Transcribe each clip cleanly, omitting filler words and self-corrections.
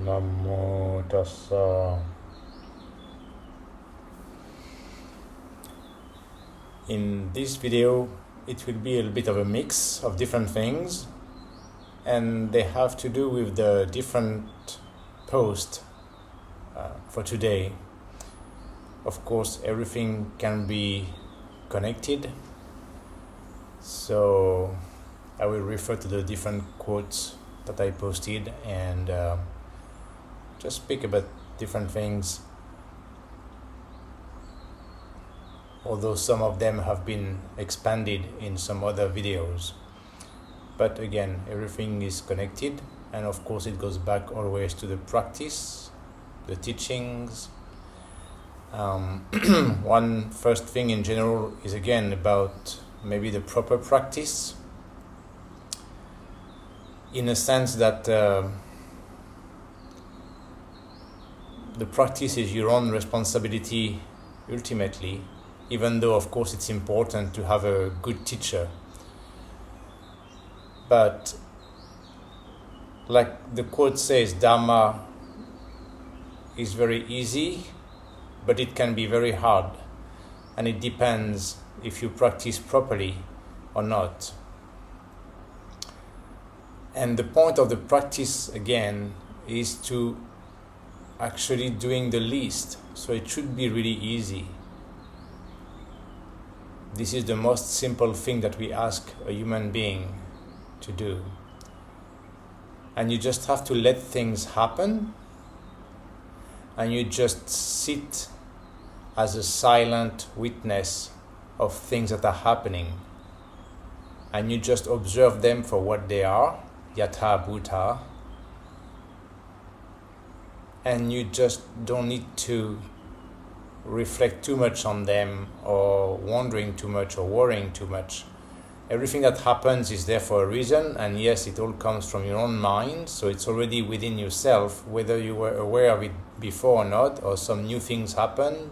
Namo Tassa. In this video, it will be a bit of a mix of different things, and they have to do with the different posts for today. Of course, everything can be connected, so I will refer to the different quotes that I posted and just speak about different things, although some of them have been expanded in some other videos. But again, everything is connected, and of course it goes back always to the practice, the teachings. One first thing in general is again about maybe the proper practice, in a sense that the practice is your own responsibility ultimately, even though of course it's important to have a good teacher. But like the quote says, Dharma is very easy, but it can be very hard, and it depends if you practice properly or not. And the point of the practice again is to actually doing the least, so it should be really easy. This is the most simple thing that we ask a human being to do. And you just have to let things happen, and you just sit as a silent witness of things that are happening, and you just observe them for what they are, yatha bhuta, and you just don't need to reflect too much on them, or wondering too much, or worrying too much. Everything that happens is there for a reason, and yes, it all comes from your own mind, so it's already within yourself, whether you were aware of it before or not, or some new things happen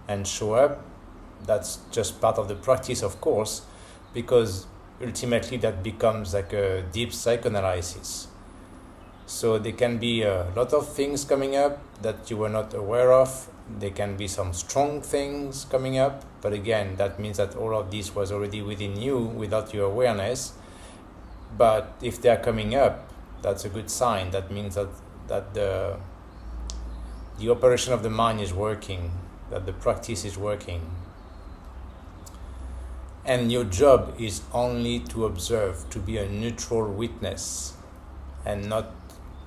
and show up. That's just part of the practice, of course, because ultimately that becomes like a deep psychoanalysis. So there can be a lot of things coming up that you were not aware of. There can be some strong things coming up, but again, that means that all of this was already within you without your awareness. But if they are coming up, that's a good sign. That means that the operation of the mind is working, that the practice is working. And your job is only to observe, to be a neutral witness, and not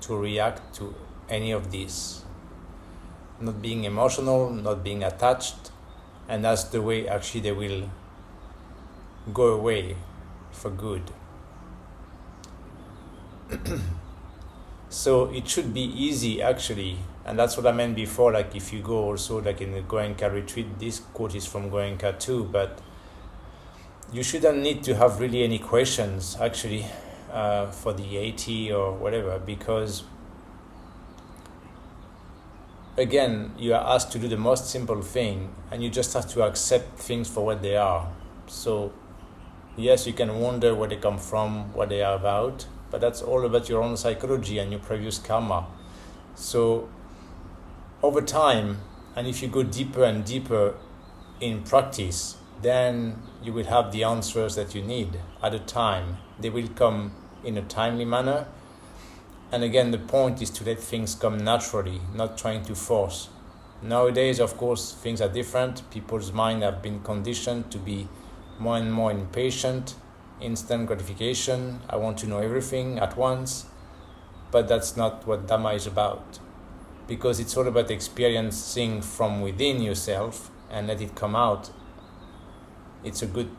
to react to any of this. Not being emotional, not being attached, and that's the way actually they will go away for good. So it should be easy actually, and that's what I meant before. Like if you go also like in the Goenka retreat, this quote is from Goenka too, but you shouldn't need to have really any questions actually for the 80 or whatever, because again, you are asked to do the most simple thing, and you just have to accept things for what they are. So yes, you can wonder where they come from, what they are about, but that's all about your own psychology and your previous karma. So over time, and if you go deeper and deeper in practice, then you will have the answers that you need at a time. They will come in a timely manner. And again, the point is to let things come naturally, not trying to force. Nowadays, of course, things are different. People's minds have been conditioned to be more and more impatient, instant gratification. I want to know everything at once. But that's not what Dhamma is about. Because it's all about experiencing from within yourself and let it come out. It's a good,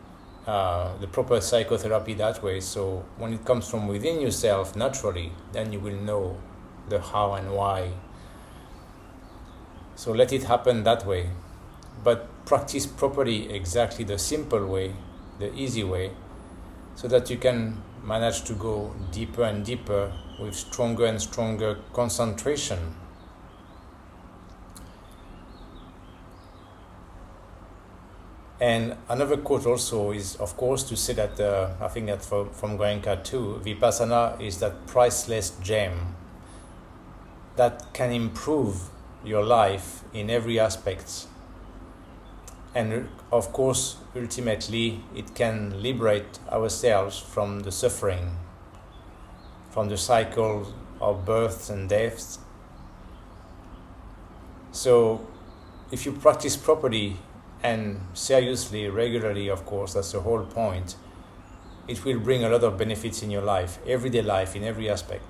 the proper psychotherapy that way. So when it comes from within yourself naturally, then you will know the how and why. So let it happen that way. But practice properly exactly the simple way, the easy way, so that you can manage to go deeper and deeper with stronger and stronger concentration. And another quote also is, of course, to say that, I think that from Goenka too, Vipassana is that priceless gem. that can improve your life in every aspect. And of course, ultimately, it can liberate ourselves from the suffering, from the cycle of births and deaths. So if you practice properly and seriously, regularly, of course, that's the whole point, it will bring a lot of benefits in your life, everyday life, in every aspect.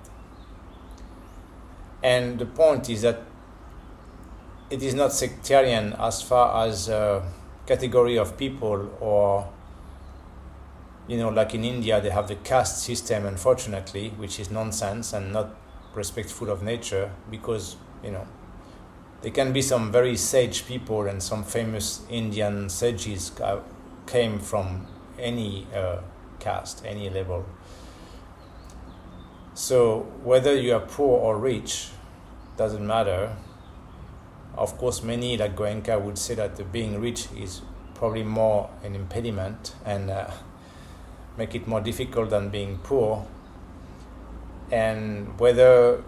And the point is that it is not sectarian as far as a category of people, or, like in India, they have the caste system, unfortunately, which is nonsense and not respectful of nature, because, there can be some very sage people, and some famous Indian sages came from any caste, any level. So whether you are poor or rich doesn't matter. Of course, many, like Goenka, would say that being rich is probably more an impediment and make it more difficult than being poor. And whether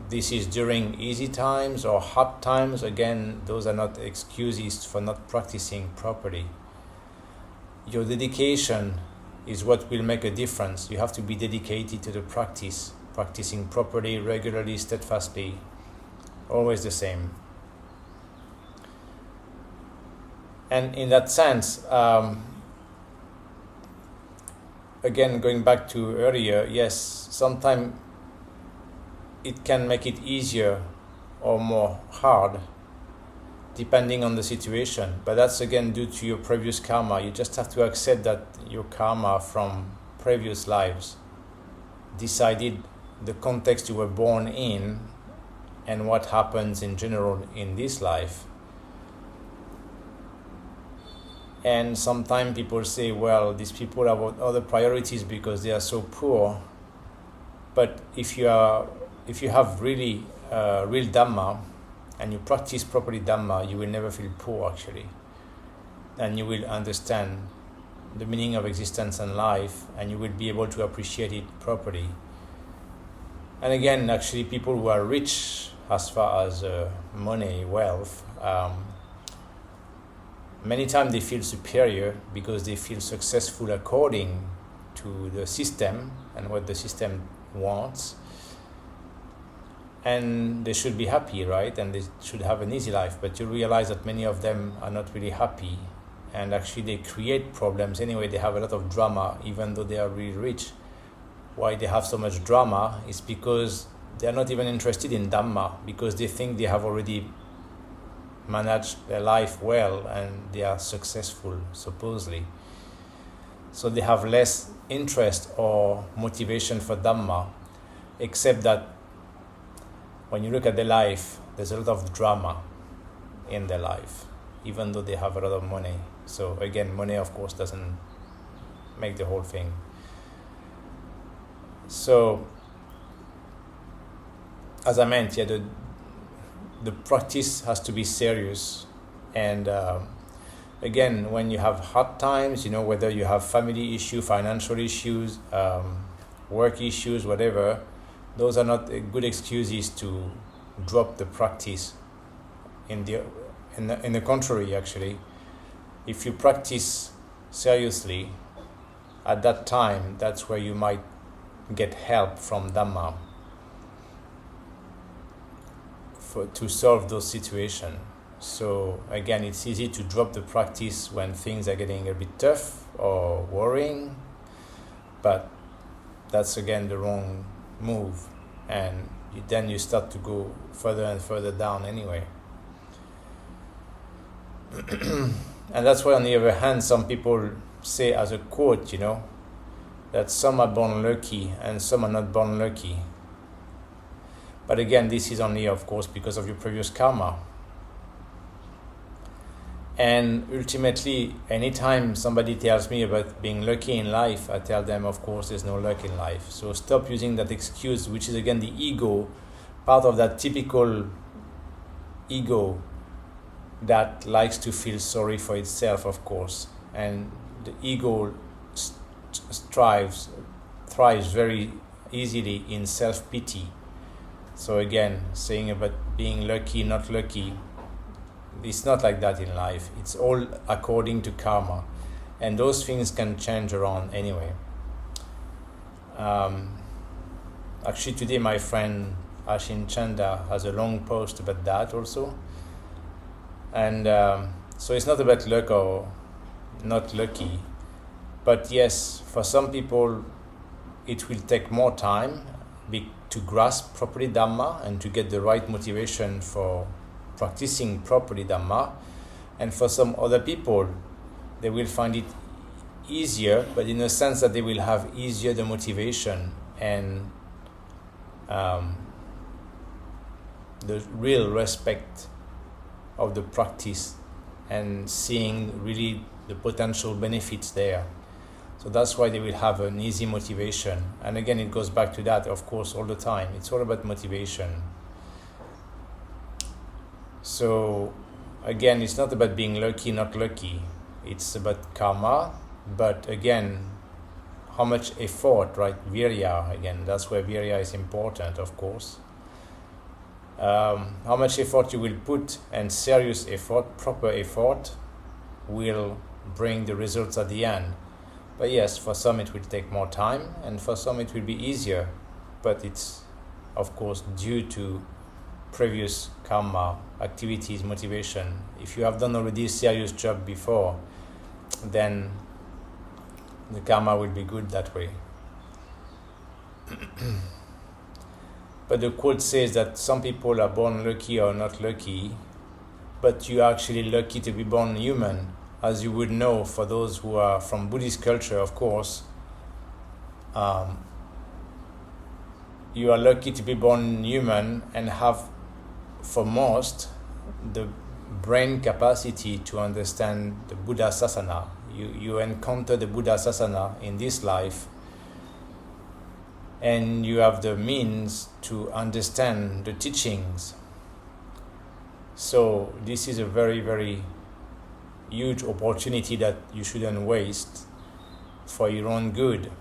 this is during easy times or hard times, again, those are not excuses for not practicing properly. Your dedication is what will make a difference. You have to be dedicated to the practice, practicing properly, regularly, steadfastly, always the same. And in that sense, again, going back to earlier, yes, sometimes it can make it easier or more hard depending on the situation, but that's again due to your previous karma. You just have to accept that your karma from previous lives decided the context you were born in and what happens in general in this life. And sometimes people say, well, these people have other priorities because they are so poor. But if you have really real Dhamma and you practice properly Dhamma, you will never feel poor, actually. And you will understand the meaning of existence and life, and you will be able to appreciate it properly. And again, actually, people who are rich as far as money, wealth, many times they feel superior because they feel successful according to the system and what the system wants. And they should be happy, right? And they should have an easy life. But you realize that many of them are not really happy. And actually they create problems. Anyway, they have a lot of drama, even though they are really rich. Why they have so much drama is because they are not even interested in Dhamma, because they think they have already managed their life well and they are successful, supposedly. So they have less interest or motivation for Dhamma, except that when you look at their life, there's a lot of drama in their life, even though they have a lot of money. So again, money, of course, doesn't make the whole thing. So, as I meant, the practice has to be serious. And again, when you have hard times, whether you have family issues, financial issues, work issues, whatever, those are not good excuses to drop the practice. In the contrary, actually, if you practice seriously, at that time, that's where you might get help from Dhamma to solve those situations. So again, it's easy to drop the practice when things are getting a bit tough or worrying, but that's again the wrong move, and then you start to go further and further down anyway. And that's why, on the other hand, some people say as a quote, that some are born lucky and some are not born lucky. But again, this is only, of course, because of your previous karma. And ultimately, anytime somebody tells me about being lucky in life, I tell them, of course, there's no luck in life. So stop using that excuse, which is again the ego, part of that typical ego that likes to feel sorry for itself, of course. And the ego thrives very easily in self-pity. So again, saying about being lucky, not lucky, it's not like that in life. It's all according to karma, and those things can change around anyway. Actually, today my friend Ashin Chanda has a long post about that also, and so it's not about luck or not lucky, but yes, for some people it will take more time to grasp properly Dhamma and to get the right motivation for practicing properly Dhamma, and for some other people they will find it easier, but in a sense that they will have easier the motivation and the real respect of the practice and seeing really the potential benefits there. So that's why they will have an easy motivation. And again, it goes back to that, of course, all the time. It's all about motivation. So again, it's not about being lucky, not lucky. It's about karma. But again, how much effort, right? Virya, again, that's where virya is important, of course. How much effort you will put, and serious effort, proper effort, will bring the results at the end. But yes, for some it will take more time, and for some it will be easier. But it's, of course, due to previous karma, activities, motivation. If you have done already a serious job before, then the karma will be good that way. But the quote says that some people are born lucky or not lucky, but you are actually lucky to be born human. As you would know, for those who are from Buddhist culture, of course, you are lucky to be born human and have, for most, the brain capacity to understand the Buddha Sasana. You encounter the Buddha Sasana in this life, and you have the means to understand the teachings. So this is a very, very huge opportunity that you shouldn't waste for your own good.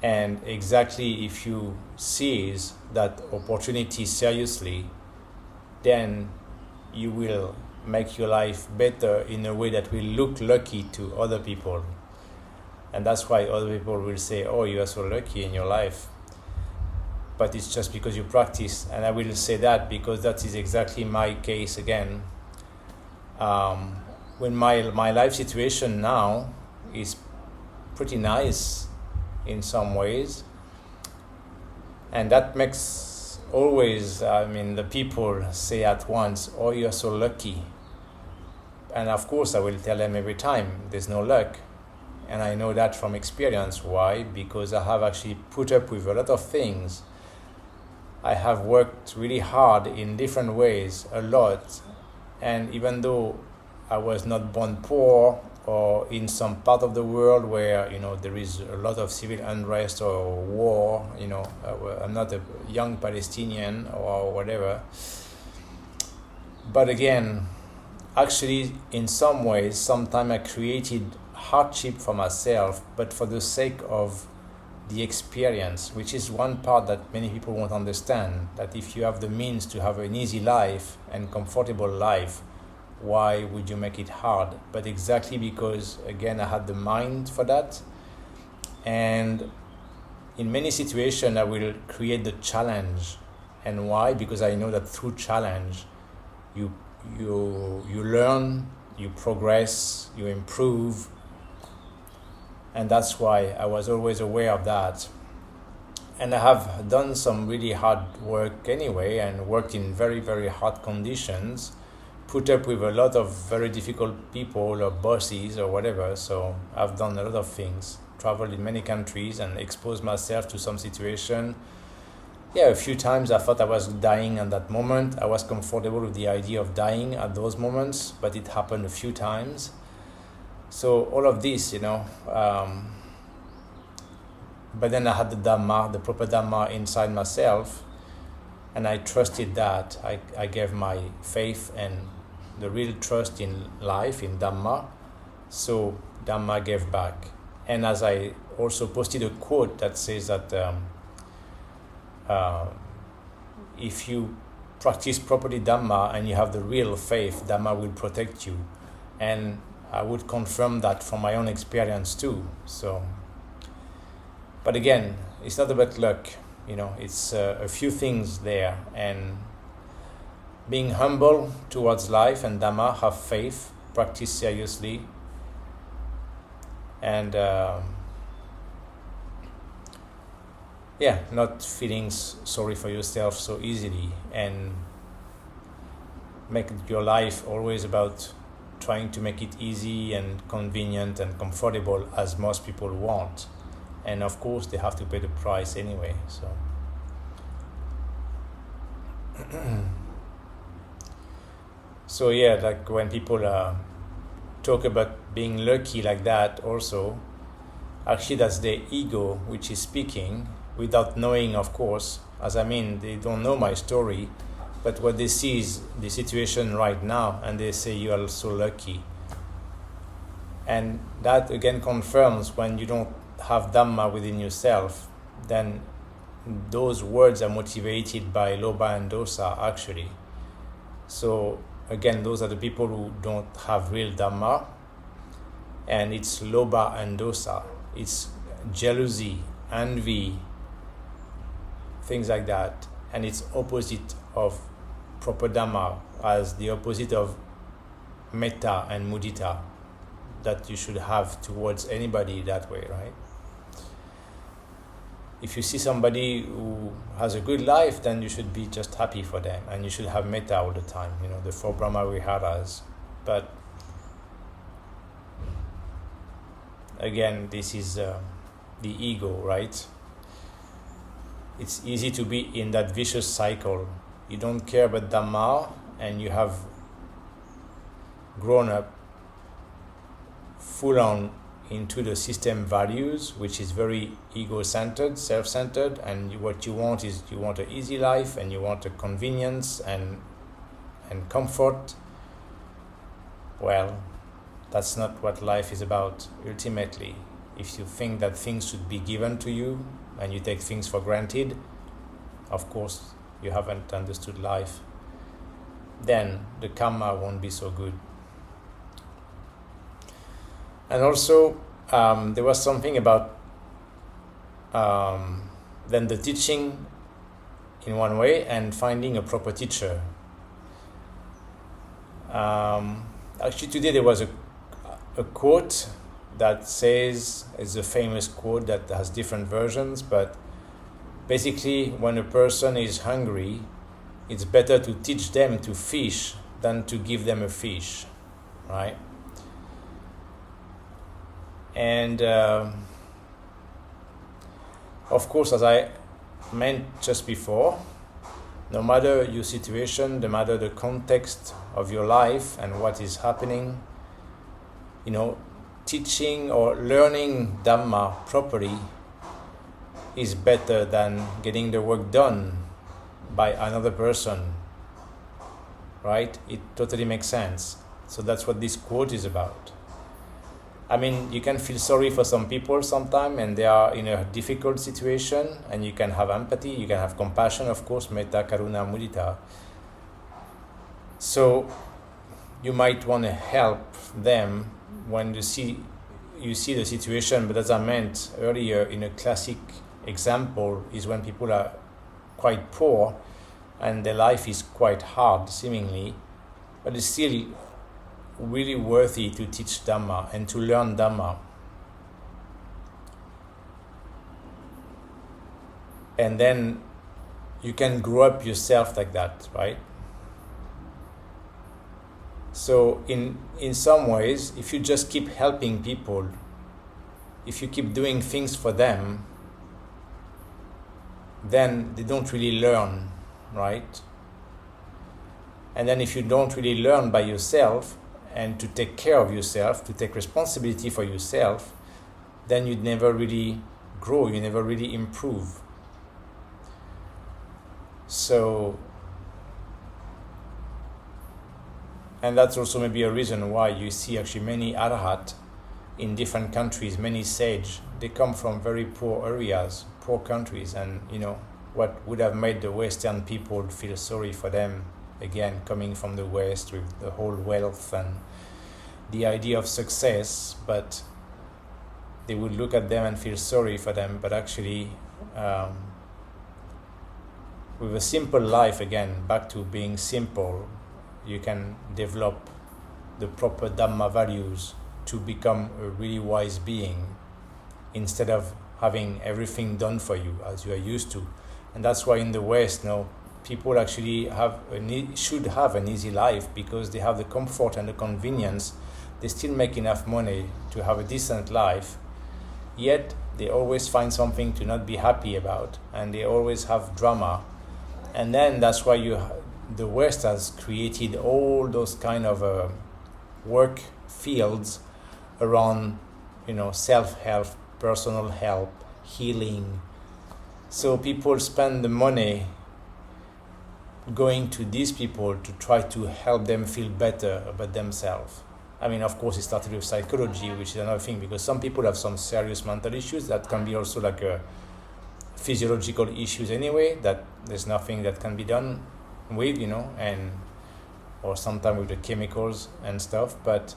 And exactly if you seize that opportunity seriously, then you will make your life better in a way that will look lucky to other people. And that's why other people will say, oh, you are so lucky in your life. But it's just because you practice. And I will say that because that is exactly my case again. When my life situation now is pretty nice in some ways. And that makes always, the people say at once, oh, you are so lucky. And of course, I will tell them every time, there's no luck. And I know that from experience. Why? Because I have actually put up with a lot of things. I have worked really hard in different ways, a lot. And even though I was not born poor or in some part of the world where, there is a lot of civil unrest or war, I'm not a young Palestinian or whatever. But again, actually, in some ways, sometimes I created hardship for myself, but for the sake of the experience, which is one part that many people won't understand, that if you have the means to have an easy life and comfortable life, why would you make it hard? But exactly because, again, I had the mind for that. And in many situations, I will create the challenge. And why? Because I know that through challenge, you learn, you progress, you improve. And that's why I was always aware of that. And I have done some really hard work anyway, and worked in very, very hard conditions, put up with a lot of very difficult people or bosses or whatever. So I've done a lot of things, traveled in many countries and exposed myself to some situation. Yeah, a few times I thought I was dying at that moment. I was comfortable with the idea of dying at those moments, but it happened a few times. So all of this, but then I had the Dhamma, the proper Dhamma inside myself, and I trusted that. I gave my faith and the real trust in life, in Dhamma, so Dhamma gave back. And as I also posted a quote that says that uh, if you practice properly Dhamma and you have the real faith, Dhamma will protect you. And I would confirm that from my own experience too. So, but again, it's not about luck, it's a few things there, and being humble towards life and Dhamma, have faith, practice seriously, and not feeling sorry for yourself so easily, and make your life always about trying to make it easy and convenient and comfortable as most people want. And of course they have to pay the price anyway. So like when people talk about being lucky like that, also actually that's their ego which is speaking, without knowing, of course, they don't know my story, but what they see is the situation right now, and they say you are so lucky. And that again confirms, when you don't have Dhamma within yourself, then those words are motivated by Lobha and Dosa actually. So again, those are the people who don't have real Dhamma, and it's Lobha and Dosa. It's jealousy, envy, things like that, and it's opposite of proper Dhamma, as the opposite of Metta and Mudita that you should have towards anybody that way, right? If you see somebody who has a good life, then you should be just happy for them, and you should have Metta all the time, the 4 Brahma Viharas. But again, this is the ego, right? It's easy to be in that vicious cycle. You don't care about Dhamma, and you have grown up full on into the system values, which is very ego-centered, self-centered, and what you want is you want an easy life, and you want a convenience and comfort. Well, that's not what life is about ultimately. If you think that things should be given to you and you take things for granted, of course you haven't understood life. Then the karma won't be so good. And also there was something about then the teaching in one way and finding a proper teacher. Actually today there was a quote that says, it's a famous quote that has different versions, but basically when a person is hungry, it's better to teach them to fish than to give them a fish, right? And of course, as I meant just before, no matter your situation, no matter the context of your life and what is happening, teaching or learning Dhamma properly is better than getting the work done by another person, right? It totally makes sense. So that's what this quote is about. You can feel sorry for some people sometimes, and they are in a difficult situation, and you can have empathy, you can have compassion, of course, metta, karuna, mudita. So you might want to help them when you see the situation. But as I meant earlier, in a classic example is when people are quite poor and their life is quite hard seemingly, but it's still really worthy to teach Dhamma and to learn Dhamma. And then you can grow up yourself like that, right? So in some ways, if you just keep helping people, if you keep doing things for them, then they don't really learn, right? And then if you don't really learn by yourself and to take care of yourself, to take responsibility for yourself, then you'd never really grow, you never really improve. So, and that's also maybe a reason why you see actually many Arahat in different countries, many sage, they come from very poor areas, poor countries, and what would have made the Western people feel sorry for them, again, coming from the West with the whole wealth and the idea of success, but they would look at them and feel sorry for them. But actually, with a simple life, again, back to being simple, you can develop the proper Dhamma values to become a really wise being instead of having everything done for you as you are used to. And that's why in the West, people actually should have an easy life because they have the comfort and the convenience. They still make enough money to have a decent life, yet they always find something to not be happy about, and they always have drama. And then that's why the West has created all those kind of work fields around, self-help, personal help, healing. So people spend the money going to these people to try to help them feel better about themselves. I mean, of course, it started with psychology, which is another thing, because some people have some serious mental issues that can be also like a physiological issues anyway, that there's nothing that can be done with, or sometimes with the chemicals and stuff. But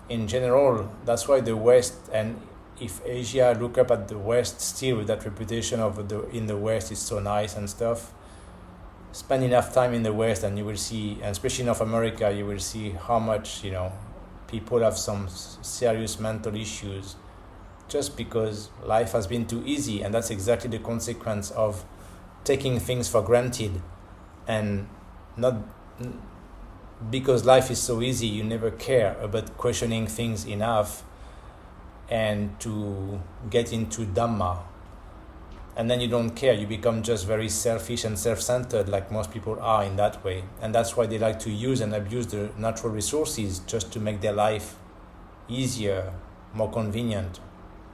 in general, that's why the West, and if Asia look up at the West still with that reputation of in the West is so nice and stuff, spend enough time in the West and you will see, and especially in North America, you will see how much, people have some serious mental issues just because life has been too easy. And that's exactly the consequence of taking things for granted, and not because life is so easy, you never care about questioning things enough and to get into Dhamma. And then you don't care, you become just very selfish and self-centered, like most people are in that way. And that's why they like to use and abuse the natural resources just to make their life easier, more convenient,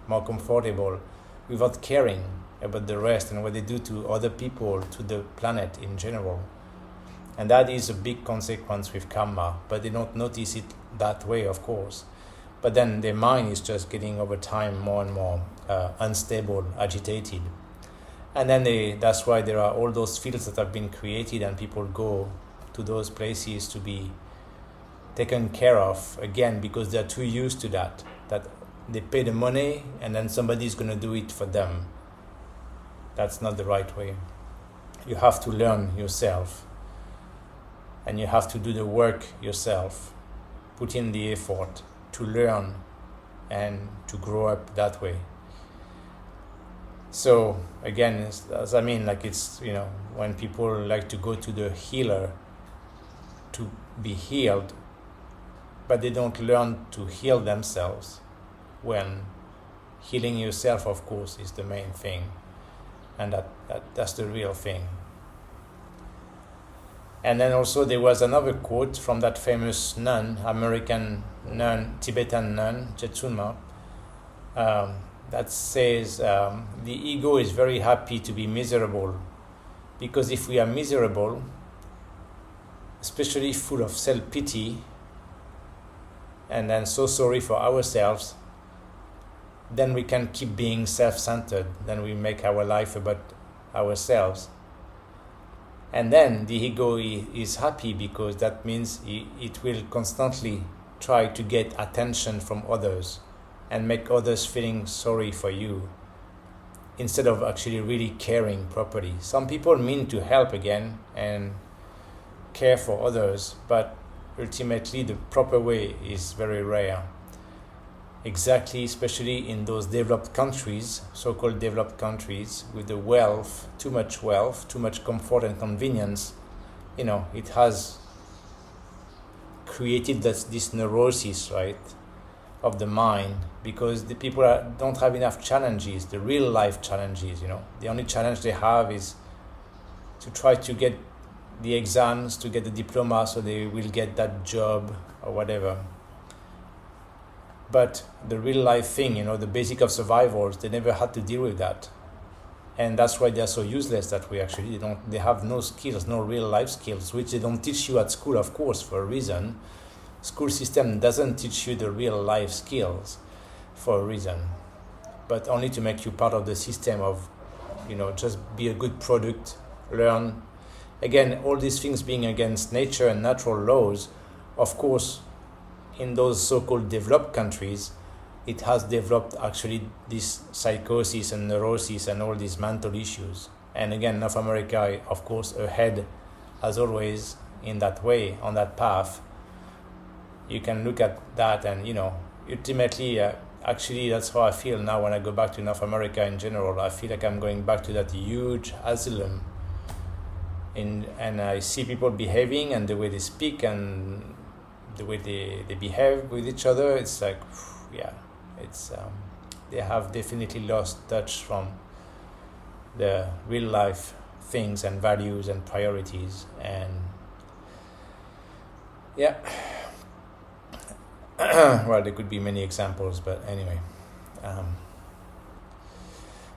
more comfortable, without caring about the rest and what they do to other people, to the planet in general. And that is a big consequence with karma, but they don't notice it that way, of course. But then their mind is just getting over time more and more unstable, agitated. And then that's why there are all those fields that have been created, and people go to those places to be taken care of, again, because they're too used to that they pay the money and then somebody's going to do it for them. That's not the right way. You have to learn yourself, and you have to do the work yourself, put in the effort to learn and to grow up that way. So again, it's when people like to go to the healer to be healed, but they don't learn to heal themselves, when healing yourself, of course, is the main thing, and that's the real thing. And then also there was another quote from that famous nun, American nun, Tibetan nun, Jetsunma, that says, the ego is very happy to be miserable, because if we are miserable, especially full of self-pity, and then so sorry for ourselves, then we can keep being self-centered, then we make our life about ourselves. And then the ego is happy, because that means it will constantly try to get attention from others and make others feeling sorry for you, instead of actually really caring properly. Some people mean to help again and care for others, but ultimately the proper way is very rare. Exactly, especially in those developed countries, so-called developed countries, with the wealth, too much comfort and convenience, it has created this neurosis, right, of the mind, because the people don't have enough challenges, the real life challenges, The only challenge they have is to try to get the exams, to get the diploma, so they will get that job or whatever. But the real life thing, the basic of survivors, they never had to deal with that. And that's why they're so useless that way, actually. They have no skills, no real life skills, which they don't teach you at school, of course, for a reason. School system doesn't teach you the real life skills for a reason, but only to make you part of the system of just be a good product, learn. Again, all these things being against nature and natural laws, of course, in those so-called developed countries, it has developed actually this psychosis and neurosis and all these mental issues. And again, North America, of course, ahead, as always, in that way, on that path. You can look at that and, ultimately, actually, that's how I feel now when I go back to North America in general. I feel like I'm going back to that huge asylum. And I see people behaving and the way they speak and the way they behave with each other. It's like, they have definitely lost touch from the real life things and values and priorities. And well, there could be many examples, but anyway.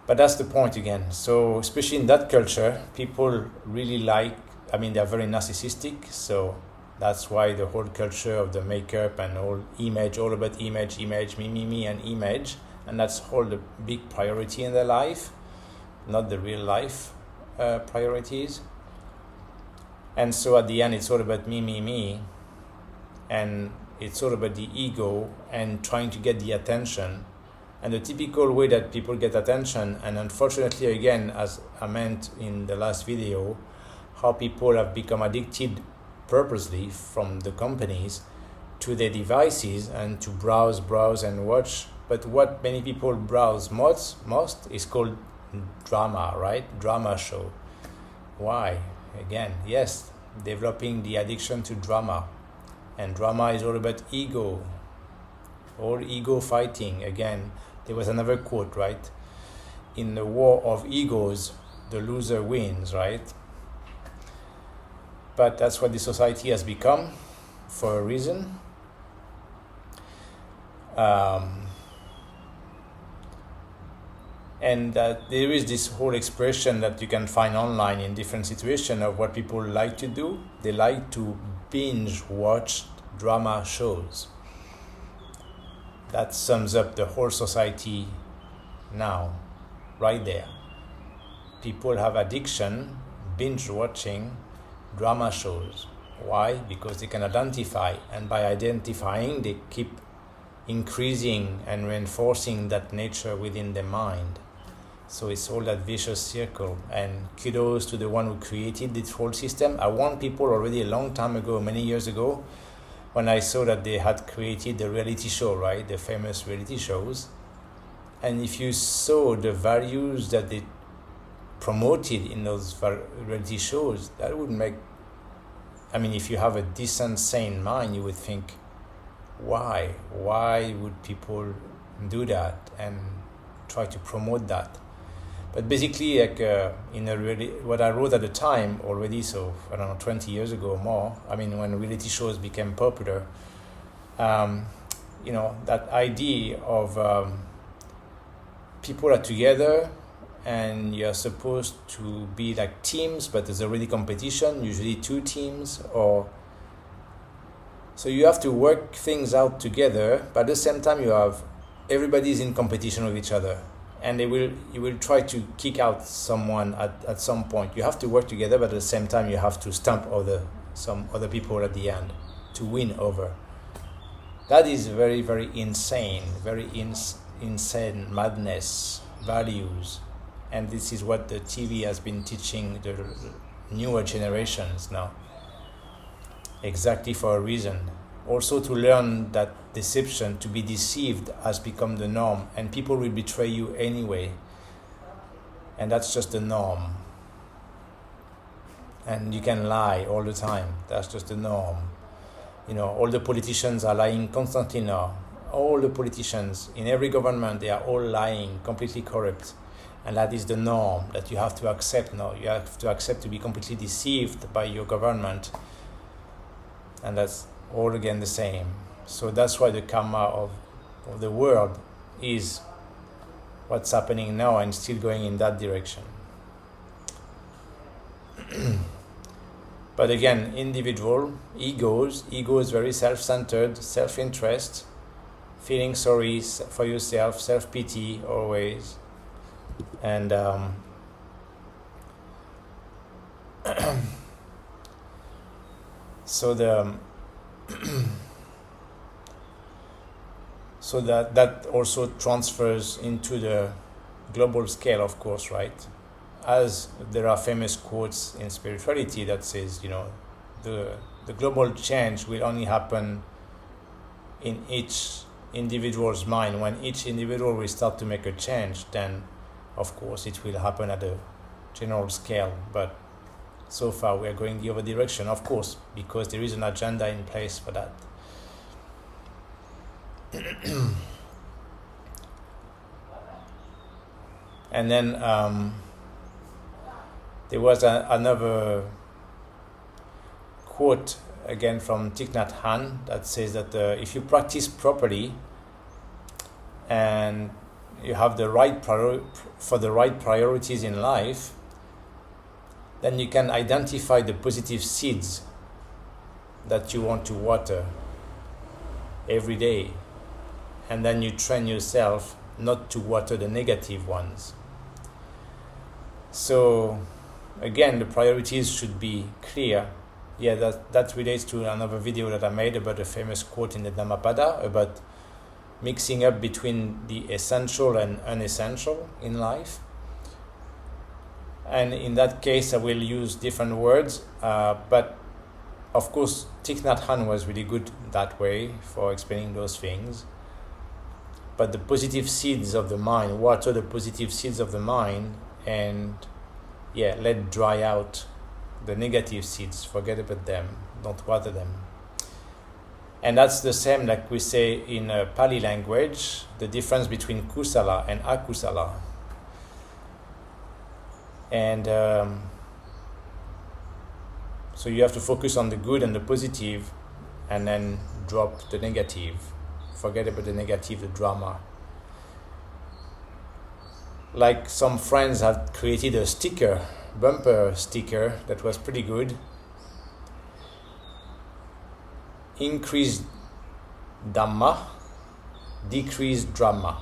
But that's the point again. So especially in that culture, people really they're very narcissistic. So that's why the whole culture of the makeup and all about image, me, and image. And that's all the big priority in their life, not the real life priorities. And so at the end, it's all about me. And it's all about the ego and trying to get the attention. And the typical way that people get attention, and unfortunately, again, as I meant in the last video, how people have become addicted purposely from the companies to their devices and to browse and watch. But what many people browse most is called drama, right? Drama show. Why? Again, yes, developing the addiction to drama. And drama is all about ego, all ego fighting. Again, there was another quote, right? In the war of egos, the loser wins, right? But that's what the society has become for a reason. And there is this whole expression that you can find online in different situations of what people like to do. They like to binge watch drama shows. That sums up the whole society now, right there. People have addiction, binge watching drama shows. Why? Because they can identify, and by identifying, they keep increasing and reinforcing that nature within their mind. So it's all that vicious circle, and kudos to the one who created this whole system. I warned people already a long time ago, many years ago, when I saw that they had created the reality show, right? The famous reality shows. And if you saw the values that they promoted in those reality shows, that would make, if you have a decent, sane mind, you would think, why? Why would people do that and try to promote that? But basically, what I wrote at the time already, so I don't know, 20 years ago or more, when reality shows became popular, that idea of people are together and you're supposed to be like teams, but there's already competition, usually 2 teams, so you have to work things out together, but at the same time everybody's in competition with each other. And you will try to kick out someone at some point. You have to work together, but at the same time, you have to stump some other people at the end to win over. That is very, very insane, insane madness, values. And this is what the TV has been teaching the newer generations now. Exactly for a reason. Also to learn that deception, to be deceived, has become the norm, and people will betray you anyway, and that's just the norm. And you can lie all the time, that's just the norm. All the politicians are lying constantly now. All the politicians in every government, they are all lying, completely corrupt, and that is the norm that you have to accept now. You have to accept to be completely deceived by your government, and that's all again the same. So that's why the karma of the world is what's happening now and still going in that direction. But again, individual ego is very self-centered, self-interest, feeling sorry for yourself, self-pity always, and So the so that also transfers into the global scale, of course, right? As there are famous quotes in spirituality that says, the global change will only happen in each individual's mind. When each individual will start to make a change, then of course it will happen at a general scale. But so far we are going the other direction, of course, because there is an agenda in place for that. And then there was another quote again from Thich Nhat Hanh that says that if you practice properly and you have the right for the right priorities in life, then you can identify the positive seeds that you want to water every day, and then you train yourself not to water the negative ones. So again, the priorities should be clear. Yeah, that relates to another video that I made about a famous quote in the Dhammapada about mixing up between the essential and unessential in life. And in that case, I will use different words, but of course, Thich Nhat Hanh was really good that way for explaining those things. But the positive seeds of the mind, water the positive seeds of the mind, and let dry out the negative seeds. Forget about them, don't water them. And that's the same like we say in Pali language, the difference between kusala and akusala. And so you have to focus on the good and the positive, and then drop the negative. Forget about the negative, the drama. Like some friends have created a bumper sticker that was pretty good. Increase Dhamma, decrease drama.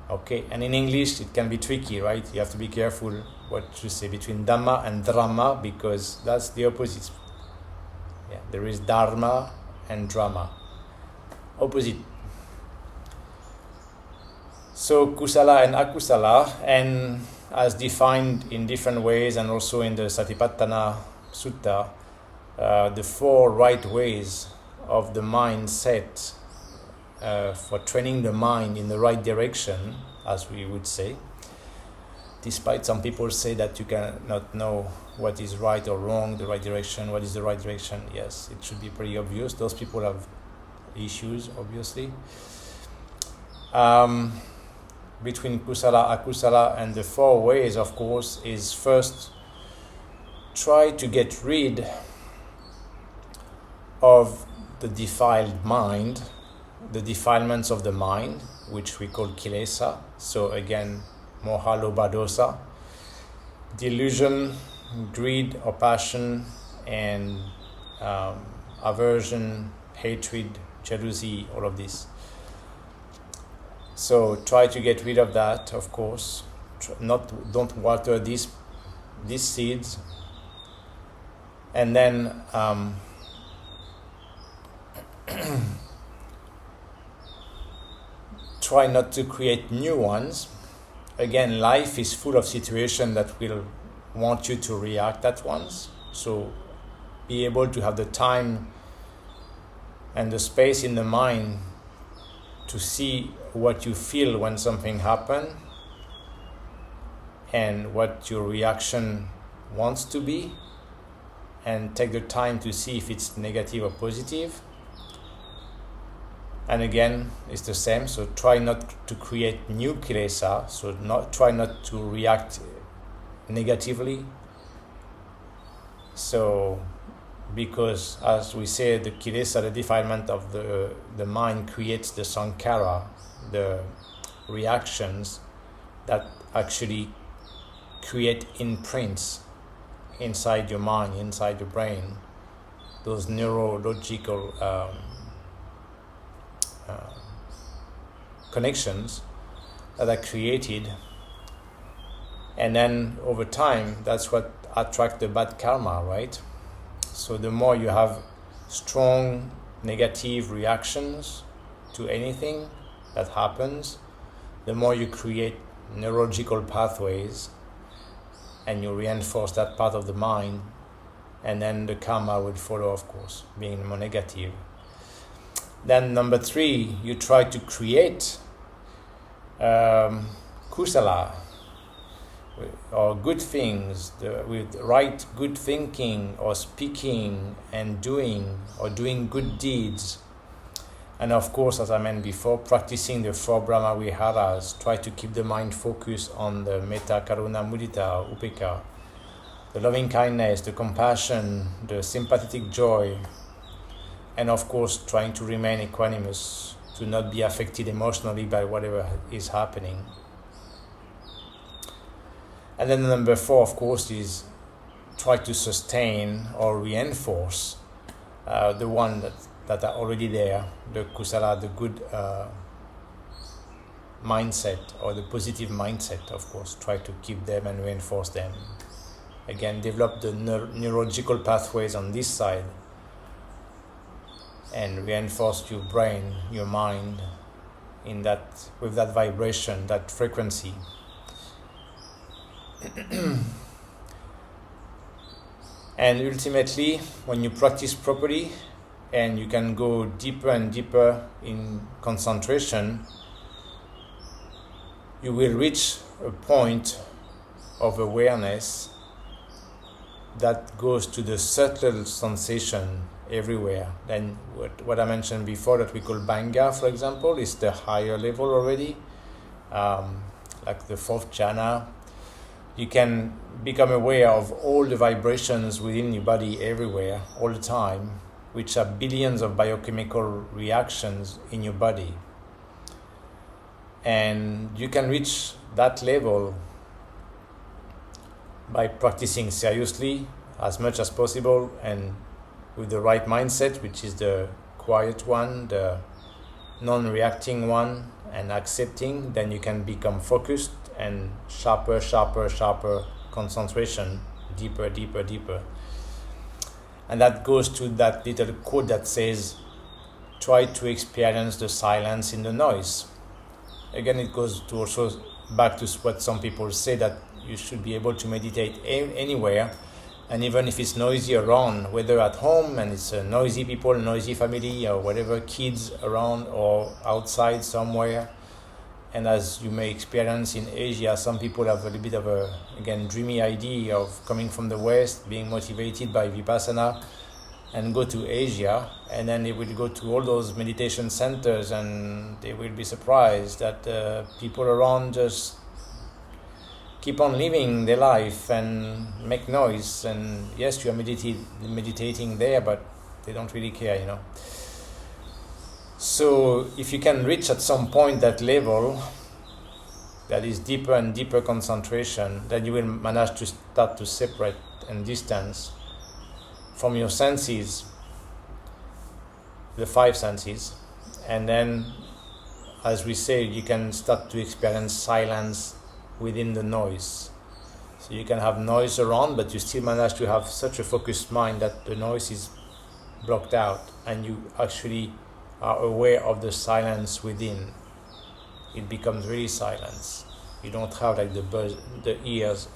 Okay, and in English it can be tricky, right? You have to be careful what to say between Dhamma and Drama, because that's the opposite. Yeah, there is Dharma and Drama. Opposite. So kusala and akusala, and as defined in different ways, and also in the Satipatthana Sutta, the 4 right ways of the mindset for training the mind in the right direction, as we would say. Despite some people say that you cannot know what is right or wrong, the right direction, what is the right direction. Yes, it should be pretty obvious. Those people have issues, obviously. Between kusala, akusala, and the 4 ways, of course, is first try to get rid of the defiled mind, the defilements of the mind, which we call kilesa. So again, moha, lobha, dosa, delusion, greed or passion, and aversion, hatred, jealousy, all of this. So try to get rid of that, of course. Don't water these seeds, and then try not to create new ones. Again, life is full of situations that will want you to react at once. So be able to have the time and the space in the mind to see what you feel when something happens and what your reaction wants to be, and take the time to see if it's negative or positive. And again, it's the same. So try not to create new kilesa. So try not to react negatively. So, because as we say, the kilesa, the defilement of the mind, creates the sankhara, the reactions that actually create imprints inside your mind, inside your brain, those neurological connections that are created, and then over time, that's what attract the bad karma, right? So the more you have strong negative reactions to anything that happens, the more you create neurological pathways and you reinforce that part of the mind, and then the karma will follow, of course, being more negative. Then number 3, you try to create kusala, or good things, with right good thinking or speaking and doing, or doing good deeds. And of course, as I mentioned before, practicing the 4 Brahma Viharas. Try to keep the mind focused on the metta, karuna, mudita, upekkha, the loving kindness, the compassion, the sympathetic joy, and of course trying to remain equanimous, to not be affected emotionally by whatever is happening. And then number 4, of course, is try to sustain or reinforce the one that are already there, the kusala, the good mindset, or the positive mindset, of course. Try to keep them and reinforce them. Again, develop the neurological pathways on this side and reinforce your brain, your mind, in that, with that vibration, that frequency. And ultimately, when you practice properly and you can go deeper and deeper in concentration, you will reach a point of awareness that goes to the subtle sensation everywhere. Then what I mentioned before, that we call Bhanga, for example, is the higher level already, like the 4th jhana. You can become aware of all the vibrations within your body everywhere, all the time, which are billions of biochemical reactions in your body. And you can reach that level by practicing seriously as much as possible, and with the right mindset, which is the quiet one, the non-reacting one, and accepting. Then you can become focused and sharper concentration, deeper. And that goes to that little quote that says, try to experience the silence in the noise. Again, it goes to also back to what some people say, that you should be able to meditate anywhere, and even if it's noisy around, whether at home and it's noisy people, noisy family, or whatever, kids around, or outside somewhere. And as you may experience in Asia, some people have a little bit of a, again, dreamy idea of coming from the West, being motivated by Vipassana, and go to Asia, and then they will go to all those meditation centers, and they will be surprised that people around just keep on living their life and make noise. And yes, you are meditating there, but they don't really care, So if you can reach at some point that level, that is deeper and deeper concentration, then you will manage to start to separate and distance from your senses, the 5 senses. And then, as we say, you can start to experience silence within the noise. So you can have noise around, but you still manage to have such a focused mind that the noise is blocked out, and you actually are aware of the silence within. It becomes really silence. You don't have like the ears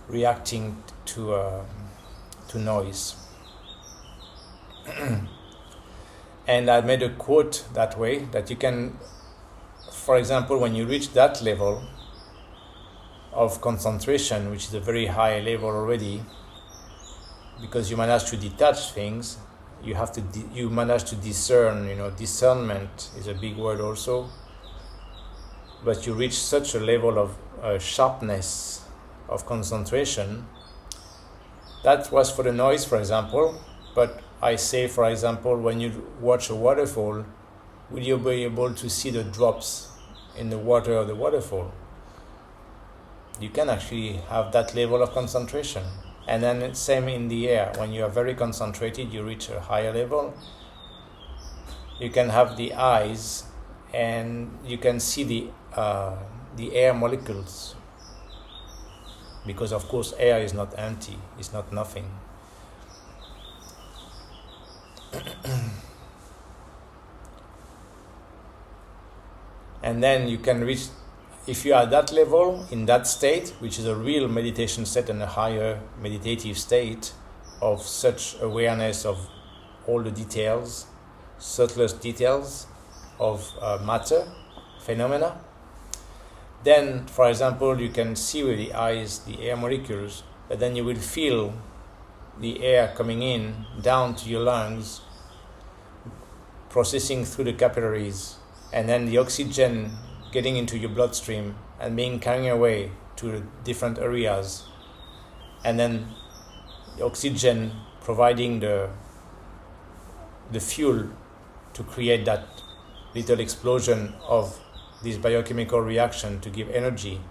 reacting to noise. And I made a quote that way, that you can, for example, when you reach that level of concentration, which is a very high level already, because you manage to detach things, you manage to discern. Discernment is a big word also. But you reach such a level of sharpness of concentration. That was for the noise, for example. But I say, for example, when you watch a waterfall, will you be able to see the drops in the water of the waterfall? You can actually have that level of concentration. And then same in the air. When you are very concentrated, you reach a higher level. You can have the eyes, and you can see the air molecules because of course air is not empty, it's not nothing. And then you can reach, if you are at that level, in that state, which is a real meditation state and a higher meditative state of such awareness of all the details, subtlest details of matter, phenomena, then, for example, you can see with the eyes the air molecules, but then you will feel the air coming in down to your lungs, processing through the capillaries, and then the oxygen getting into your bloodstream and being carried away to the different areas, and then the oxygen providing the fuel to create that little explosion of this biochemical reaction to give energy,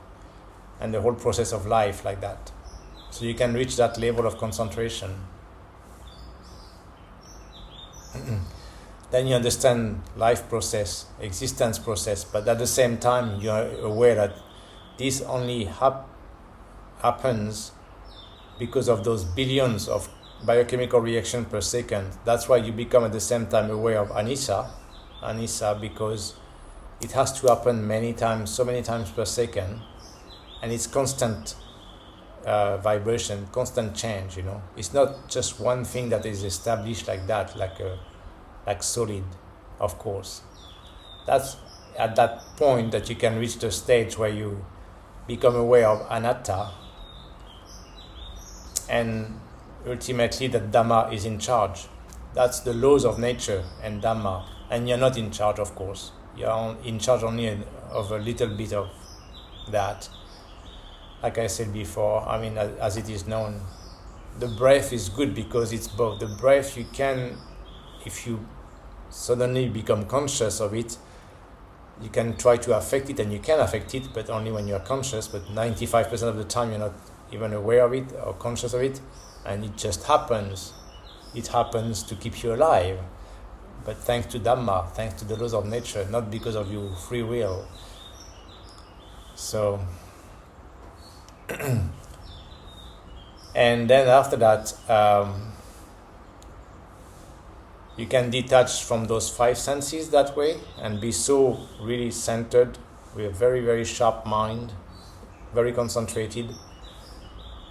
and the whole process of life like that. So you can reach that level of concentration. Then you understand life process, existence process, but at the same time you are aware that this only happens because of those billions of biochemical reactions per second. That's why you become at the same time aware of Anissa, because it has to happen many times, so many times per second, and it's constant vibration, constant change. It's not just one thing that is established like that, like solid, of course. That's at that point that you can reach the stage where you become aware of anatta, and ultimately that Dhamma is in charge. That's the laws of nature and Dhamma, and you're not in charge, of course. You're in charge only of a little bit of that. Like I said before, as it is known, the breath is good because it's both. The breath, you can, if you suddenly become conscious of it, you can try to affect it, and you can affect it, but only when you're conscious. But 95% of the time you're not even aware of it or conscious of it, and it just happens. It happens to keep you alive, but thanks to Dhamma, thanks to the laws of nature, not because of your free will. So and then after that, you can detach from those five senses that way and be so really centered with a very, very sharp mind, very concentrated.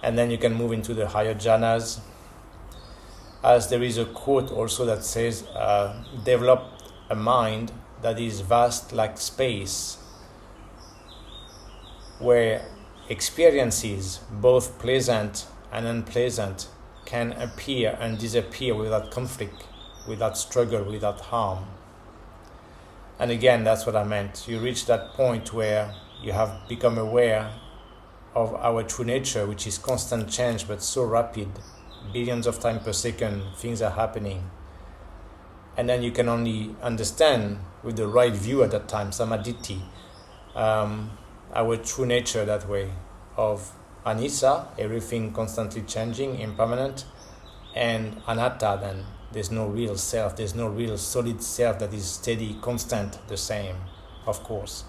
And then you can move into the higher jhanas. As there is a quote also that says, develop a mind that is vast like space, where experiences, both pleasant and unpleasant, can appear and disappear without conflict, without struggle, without harm. And again, that's what I meant. You reach that point where you have become aware of our true nature, which is constant change but so rapid. Billions of times per second, things are happening. And then you can only understand with the right view at that time, samadhi, our true nature that way, of Anissa, everything constantly changing, impermanent, and anatta, then there's no real self, there's no real solid self that is steady, constant, the same, of course.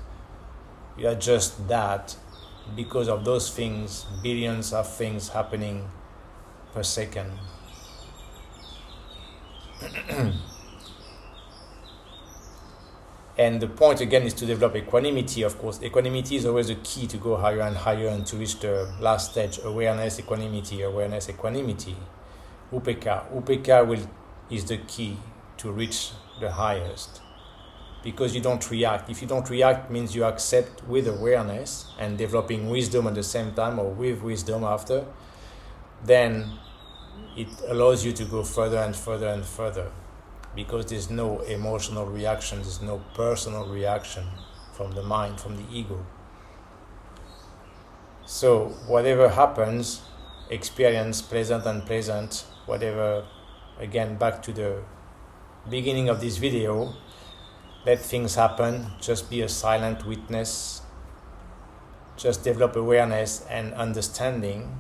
You are just that because of those things, billions of things happening per second. And the point again is to develop equanimity, of course. Equanimity is always the key to go higher and higher and to reach the last stage, awareness, equanimity, awareness, equanimity. Upekkha is the key to reach the highest, because you don't react. If you don't react, means you accept with awareness and developing wisdom at the same time, or with wisdom after, then it allows you to go further and further and further, because there's no emotional reaction, there's no personal reaction from the mind, from the ego. So whatever happens, experience, pleasant, unpleasant, whatever, again, back to the beginning of this video, let things happen, just be a silent witness, just develop awareness and understanding,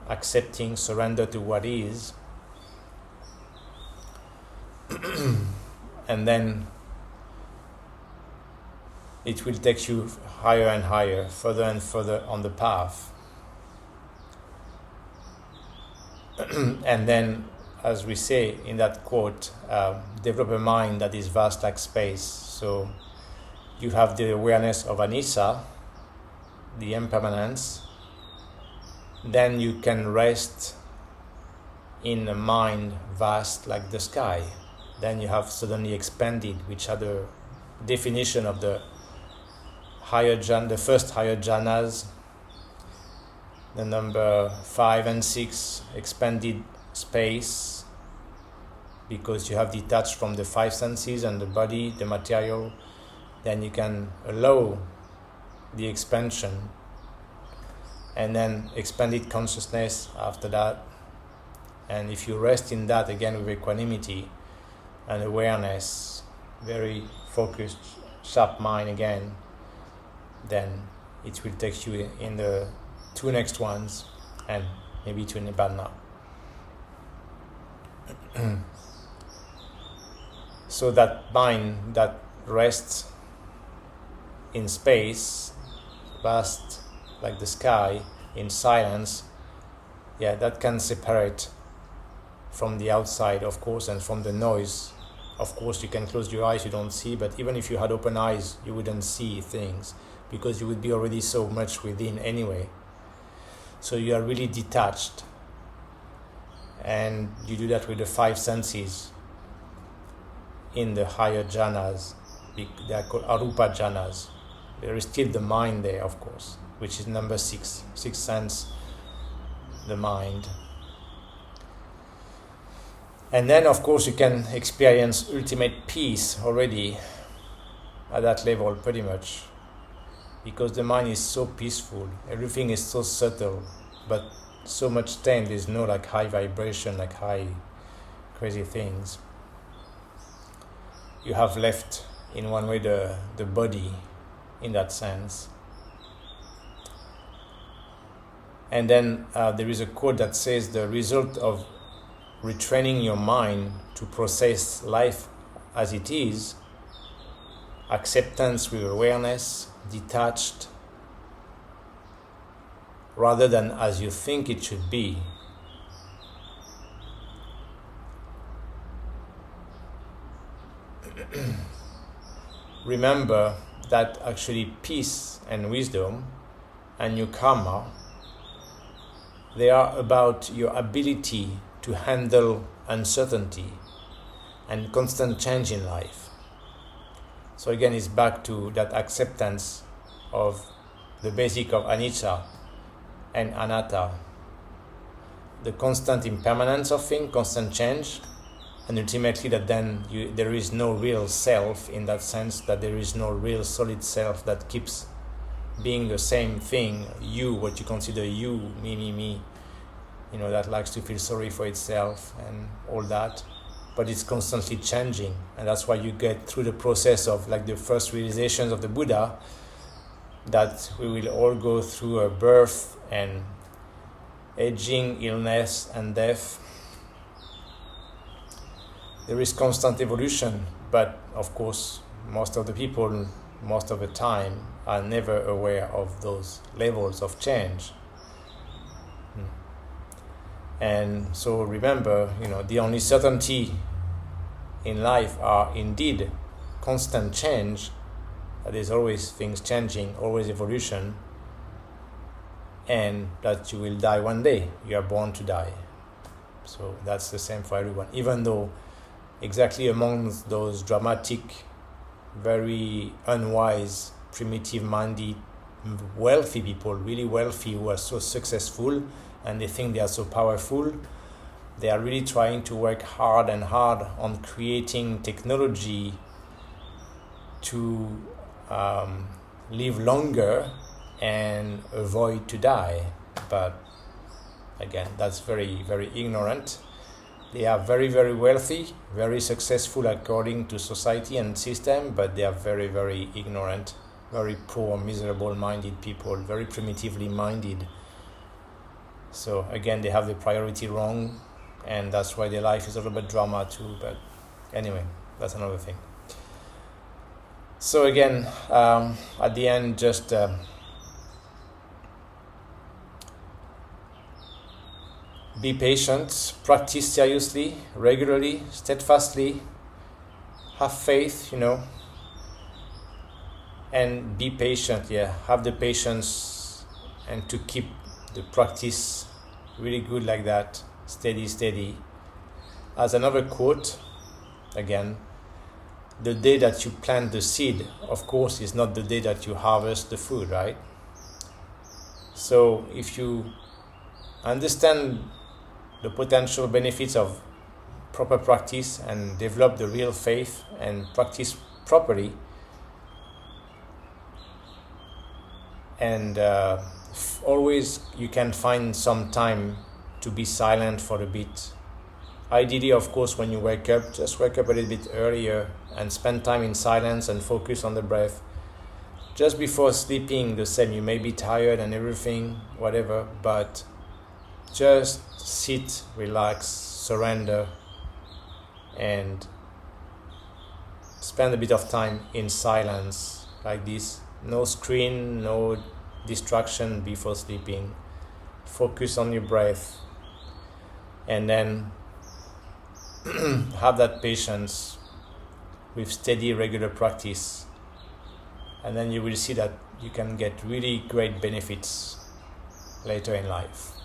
accepting, surrender to what is, and then it will take you higher and higher, further and further on the path. And then, as we say in that quote, develop a mind that is vast like space. So you have the awareness of anicca, the impermanence. Then you can rest in a mind vast like the sky. Then you have suddenly expanded, which are the definition of the the first higher jhanas, the number 5 and 6, expanded space, because you have detached from the 5 senses and the body, the material. Then you can allow the expansion, and then expanded consciousness after that. And if you rest in that again with equanimity and awareness, very focused, sharp mind again, then it will take you in the 2 next ones, and maybe to Nibbana. So that mind that rests in space, vast like the sky, in silence, that can separate from the outside, of course, and from the noise. Of course, you can close your eyes, you don't see, but even if you had open eyes, you wouldn't see things, because you would be already so much within anyway. So you are really detached, and you do that with the 5 senses in the higher jhanas. They are called arupa jhanas. There is still the mind there, of course, which is number 6, 6th sense, the mind. And then, of course, you can experience ultimate peace already at that level, pretty much, because the mind is so peaceful, everything is so subtle, but so much tame. There's no like high vibration, like high crazy things. You have left, in one way, the body in that sense. And then there is a quote that says, the result of retraining your mind to process life as it is, acceptance with awareness, detached, rather than as you think it should be. Remember that actually peace and wisdom and your karma, they are about your ability to handle uncertainty and constant change in life. So again, it's back to that acceptance of the basic of anicca and anatta, the constant impermanence of things, constant change, and ultimately that then there is no real self, in that sense that there is no real solid self that keeps being the same thing, you, what you consider you, me, that likes to feel sorry for itself and all that, but it's constantly changing. And that's why you get through the process of like the first realizations of the Buddha, that we will all go through a birth and aging, illness and death. There is constant evolution, but of course most of the people, most of the time, are never aware of those levels of change. And so remember, the only certainty in life are indeed constant change. There's always things changing, always evolution, and that you will die one day. You are born to die. So that's the same for everyone. Even though exactly amongst those dramatic, very unwise, primitive-minded, wealthy people, really wealthy, who are so successful and they think they are so powerful, they are really trying to work hard and hard on creating technology to live longer and avoid to die. But again, that's very, very ignorant. They are very, very wealthy, very successful according to society and system, but they are very, very ignorant, very poor, miserable-minded people, very primitively minded. So again, they have the priority wrong, and that's why their life is a little bit drama too. But anyway, that's another thing. So again, at the end, just Be patient, practice seriously, regularly, steadfastly, have faith, and be patient. Have the patience and to keep the practice really good like that, steady. As another quote, again, the day that you plant the seed, of course, is not the day that you harvest the food, right? So if you understand the potential benefits of proper practice and develop the real faith and practice properly, and always you can find some time to be silent for a bit. Ideally, of course, when you wake up, just wake up a little bit earlier and spend time in silence and focus on the breath. Just before sleeping, the same, you may be tired and everything, whatever, but just sit, relax, surrender, and spend a bit of time in silence like this. No screen, no distraction before sleeping. Focus on your breath, and then have that patience with steady, regular practice, and then you will see that you can get really great benefits later in life.